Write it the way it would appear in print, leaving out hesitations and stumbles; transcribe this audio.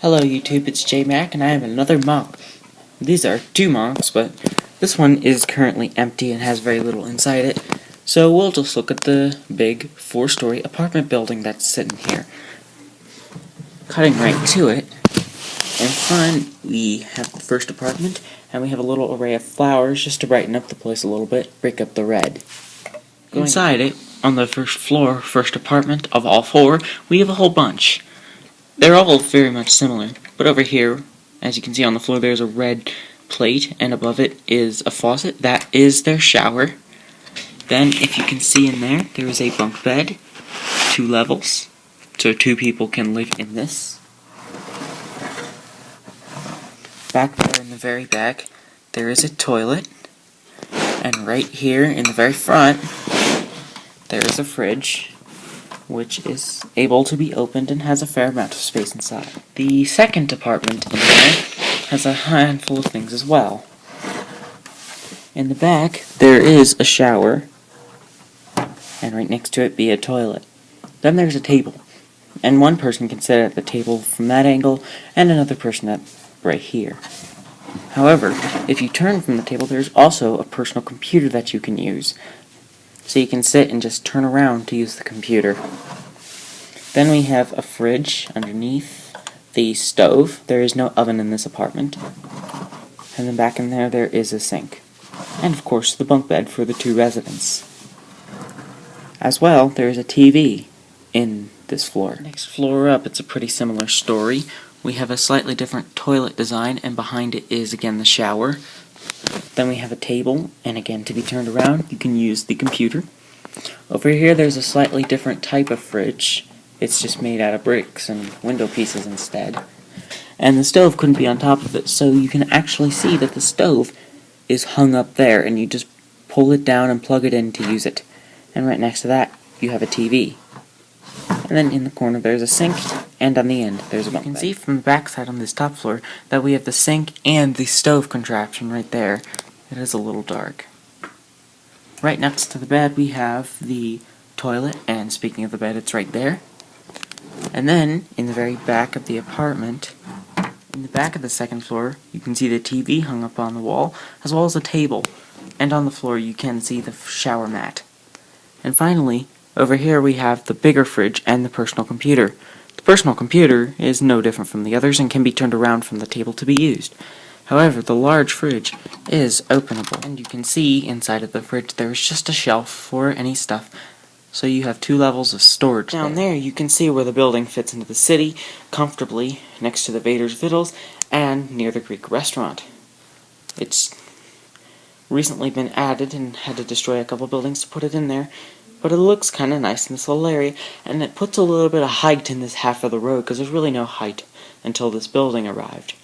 Hello YouTube, it's JMac and I have another MOC. These are two MOCs, but this one is currently empty and has very little inside it. So we'll just look at the big 4-story apartment building that's sitting here. Cutting right to it, in front we have the first apartment and we have a little array of flowers just to brighten up the place a little bit, break up the red. Inside it, on the first floor, first apartment of all four, we have a whole bunch. They're all very much similar, but over here, as you can see on the floor, there's a red plate, and above it is a faucet. That is their shower. Then, if you can see in there, there is a bunk bed, 2 levels, so 2 people can live in this. Back there in the very back, there is a toilet, and right here in the very front, there is a fridge, which is able to be opened and has a fair amount of space inside. The second apartment in there has a handful of things as well. In the back, there is a shower, and right next to it be a toilet. Then there's a table, and one person can sit at the table from that angle, and another person at right here. However, if you turn from the table, there's also a personal computer that you can use. So you can sit and just turn around to use the computer. Then we have a fridge underneath the stove. There is no oven in this apartment. And then back in there is a sink. And of course the bunk bed for the 2 residents. As well, there is a TV in this floor. Next floor up, it's a pretty similar story. We have a slightly different toilet design, and behind it is again the shower. Then we have a table, and again, to be turned around, you can use the computer. Over here, there's a slightly different type of fridge. It's just made out of bricks and window pieces instead. And the stove couldn't be on top of it, so you can actually see that the stove is hung up there, and you just pull it down and plug it in to use it. And right next to that, you have a TV. And then in the corner, there's a sink, and on the end, there's a bunk bed. You can see from the back side on this top floor that we have the sink and the stove contraption right there. It is a little dark. Right next to the bed, we have the toilet, and speaking of the bed, it's right there. And then, in the very back of the apartment, in the back of the second floor, you can see the TV hung up on the wall, as well as a table. And on the floor, you can see the shower mat. And finally, over here we have the bigger fridge and the personal computer. The personal computer is no different from the others and can be turned around from the table to be used. However, the large fridge is openable, and you can see inside of the fridge there is just a shelf for any stuff, so you have 2 levels of storage. Down there you can see where the building fits into the city, comfortably next to the Vader's Vittles and near the Greek restaurant. It's recently been added and had to destroy a couple buildings to put it in there, but it looks kind of nice in this little area, and it puts a little bit of height in this half of the road, because there's really no height until this building arrived.